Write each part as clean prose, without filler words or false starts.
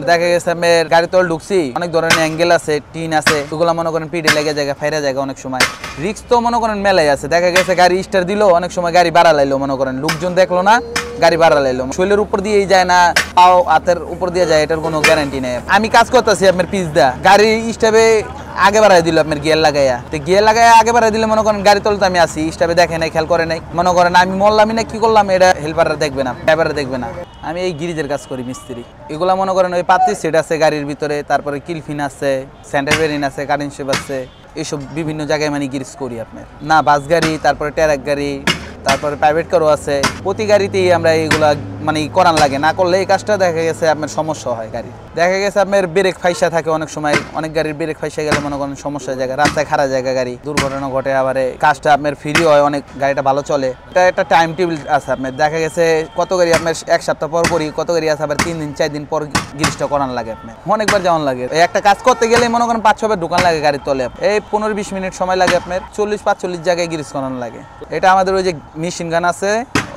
দেখা গেছে আপনার গাড়ি তল ঢুকছি, অনেক ধরনের অ্যাঙ্গেল আছে, টিন আছে, ওগুলো মনে করেন পিঠে লেগে জায়গা ফাইরা জায়গা, অনেক সময় রিক্স তো মনে করেন মেলাই আছে। দেখা গেছে গাড়ি স্টার দিল, অনেক সময় গাড়ি বাড়া লাইলো, মনে করেন লোকজন দেখলো না, গাড়ি বাড়া লাইলো, শৈলের উপর দিয়েই যায় না পাও হাতের উপর দিয়ে যায়, এটার কোনো গ্যারান্টি নেই। আমি কাজ করতেছি আপনার পিস দা, গাড়ি স্টাবে আগে বাড়াই দিল আপনার গিয়ার লাগাইয়া, তো গিয়ার লাগাইয়া আগে বাড়াই দিলে মনে করেন গাড়ি তলতে আমি আসি, স্টাবে দেখে নাই, খেয়াল করে নাই, মনে করেন আমি মরলামই না কি করলাম, এটা হেল্পাররা দেখবে না, ড্রাইভাররা দেখবে না। আমি এই গিরিজের কাজ করি, মিস্ত্রি। এগুলা মনে করেন ওই পাত্রি সেট আছে গাড়ির ভিতরে, তারপরে কিলফিন আছে, সেন্টার বেরিন আছে, কারেন্ট শেপ আছে, এইসব বিভিন্ন জায়গায় মানে গিরিজ করি আপনার। না বাস গাড়ি, তারপরে ট্রাক গাড়ি, তারপরে প্রাইভেট কারও আছে, প্রতি গাড়িতেই আমরা এইগুলা মানে করান লাগে, না করলে এই কাজটা দেখা গেছে আপনার সমস্যা হয়। গাড়ি দেখা গেছে আপনার ব্রেক ফাইসা থাকে, অনেক সময় অনেক গাড়ির ব্রেক ফাইসা গেলে মনে করেন সমস্যা জায়গা, রাস্তায় খারাপ জায়গা, গাড়ি দুর্ঘটনা ঘটে, আবার কাজটা আপনার ফ্রি হয়, অনেক গাড়িটা ভালো চলে। এটা একটা টাইম টেবিল আছে আপনার, দেখা গেছে কত গাড়ি আপনার এক সপ্তাহ পর করি, কত গাড়ি আছে আবার 3 দিন 4 দিন পর গিরিজটা করান লাগে আপনার, অনেকবার যেমন লাগে। এই একটা কাজ করতে গেলে মনে করেন 5-6 বার ঢুকান লাগে গাড়ির তলে, এই 15-20 মিনিট সময় লাগে আপনার, 40-45 জায়গায় গিরিজ করানো লাগে। এটা আমাদের ওই যে মেশিন গান আছে,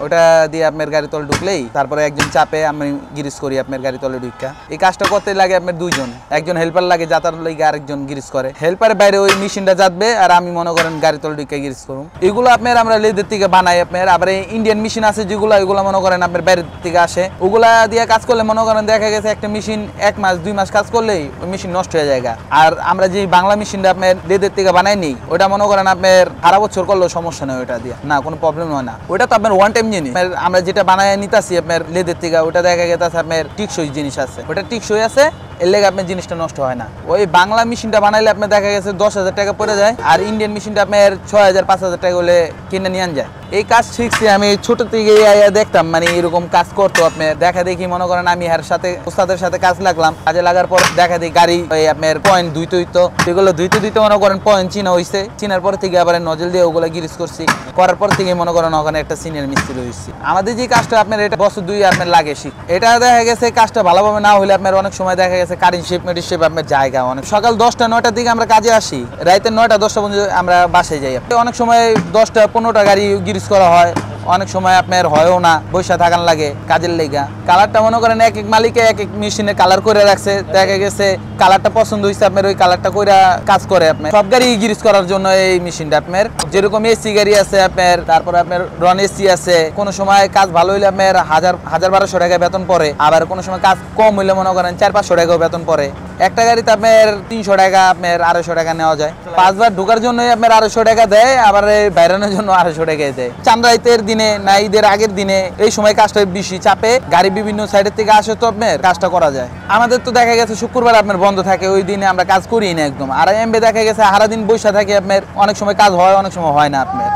ওটা দিয়ে আপনার গাড়ি তলে ঢুকলেই তারপরে একজন চাপে আমি গিরিজ করি আপনার গাড়ি তলে ঢুকা। এই কাজটা করতে লাগে আপনার 2 জন, একজন হেল্পার লাগে যাতার লাগে, আরেকজন গিরিজ করে। হেল্পারের বাইরে ওই মেশিনটা যাবে আর আমি মনে করেন গাড়ি তলে ঢুকা গিরিজ করুন। এগুলো আপনার আমরা লেদের থেকে বানাই আপনার, আবার ইন্ডিয়ান মেশিন আছে যেগুলো, এগুলো মনে করেন আপনার বাইরের থেকে আসে, ওগুলা দিয়ে কাজ করলে মনে করেন দেখা গেছে একটা মেশিন 1 মাস 2 মাস কাজ করলেই ওই মেশিন নষ্ট হয়ে যায়। আর আমরা যে বাংলা মেশিনটা আপনার লেদের থেকে বানাই নিই, ওটা মনে করেন আপনার 12 বছর করলেও সমস্যা নেই, ওটা দিয়ে না কোনো প্রবলেম হয় না। ওটা তো আপনার ওয়ান টাইম জিনিস, আমরা যেটা বানায় নিতেছি আপনার লেদের থেকে, ওটা দেখা গেছে আপনার টিকসই জিনিস আছে, ওটা টিকসই আছে, এর লেগে আপনার জিনিসটা নষ্ট হয় না। ওই বাংলা মেশিনটা বানাইলে আপনার দেখা গেছে 10,000 টাকা পড়ে যায়, আর ইন্ডিয়ান মেশিনটা আপনার 6,000-5,000 টাকা হলে কিনে নিয়ে যায়। এই কাজ শিখছি আমি ছোট থেকে, দেখতাম মানে এরকম কাজ করতো আপনার, দেখা দেখি মনে করেন আমি এর সাথে ওস্তাদের সাথে কাজ লাগলাম, কাজে লাগার পর দেখা দেখি গাড়ি আপনার পয়েন্ট ধুইতে হইতো, সেগুলো ধুইতে মনে করেন পয়েন্ট চিনা হয়েছে, চিনার পর থেকে আবার নজল দিয়ে ওগুলো গিরিজ করছি, করার পর থেকে মনে করেন ওখানে একটা সিনিয়র মিস্ত্রি হয়েছি। আমাদের যে কাজটা আপনার এটা বছর 2 আপনার লাগে শিখ, এটা দেখা গেছে কাজটা ভালোভাবে না হলে আপনার অনেক সময় দেখা গেছে কারেন্ট শেপ মেডিস শেপ আপনার জায়গা অনেক, সকাল 10টা-9টার দিকে আমরা কাজে আসি, রাতে 9টা-10টা পর্যন্ত আমরা বাসায় যাই। অনেক সময় 10টা-15টা গাড়ি গিরিজ করা হয়, অনেক সময় আপনার হয়ও না, বৈশা থাকান লাগে কাজের লেগা। কালারটা মনে করেন এক এক মালিকে এক এক মেশিনে কালার করে রাখছে, দেখা গেছে কালারটা পছন্দ হয়েছে আপনার, ওই কালারটা করে কাজ করে আপনার। সব গাড়ি গিরিজ করার জন্য এই মেশিনটা আপনার, যেরকম এসি গাড়ি আছে আপনার, তারপরে আপনার রন এসি আছে, কোনো সময় কাজ ভালো হইলে আপনার 1,000-1,200 টাকা বেতন পড়ে, আবার কোনো সময় কাজ কম হইলে মনে করেন 400-500 টাকাও বেতন পড়ে। একটা গাড়িতে আপনার 300 টাকা আপনার 250 টাকা নেওয়া যায়, 5 বার ঢোকার জন্য আপনার 250 টাকা দেয়, আবার বাইরানোর জন্য 250 টাকা দেয়। চাঁদরাইতের দিনে না ঈদের আগের দিনে এই সময় কাজটা বেশি চাপে, গাড়ি বিভিন্ন সাইডের থেকে আসে, তো আপনার কাজটা করা যায়। আমাদের তো দেখা গেছে শুক্রবার আপনার বন্ধ থাকে, ওই দিনে আমরা কাজ করি না একদম, আর এমবে দেখা গেছে সারাদিন বৈশা থাকে আপনার, অনেক সময় কাজ হয়, অনেক সময় হয় না আপনার।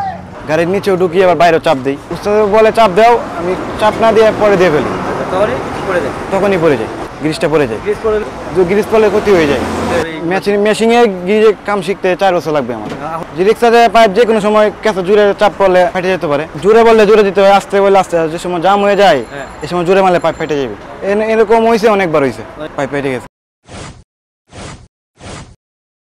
গাড়ির নিচেও ঢুকি, আবার বাইরেও চাপ দিই, উস্তাদ বলে চাপ দাও, আমি চাপ না দিয়ে পরে দিয়ে ফেলি, তখনই পড়ে যায়, গ্রিজটা পড়ে যায়, গ্রিজ পড়লে ক্ষতি হয়ে যায়। মেশিনে গিয়ে কাম শিখতে 4 বছর লাগবে আমার। যে রিক্সাতে পাইপ যে কোনো সময় কেঁচা জুড়ে চাপ পড়লে ফেটে যেতে পারে, জুড়ে বললে জুড়ে দিতে হয়, আস্তে বললে আস্তে, যে সময় জাম হয়ে যায় এই সময় জুড়ে মারলে পাইপ ফেটে যাবে। এরকম হয়েছে, অনেকবার হয়েছে পাইপ ফেটে গেছে।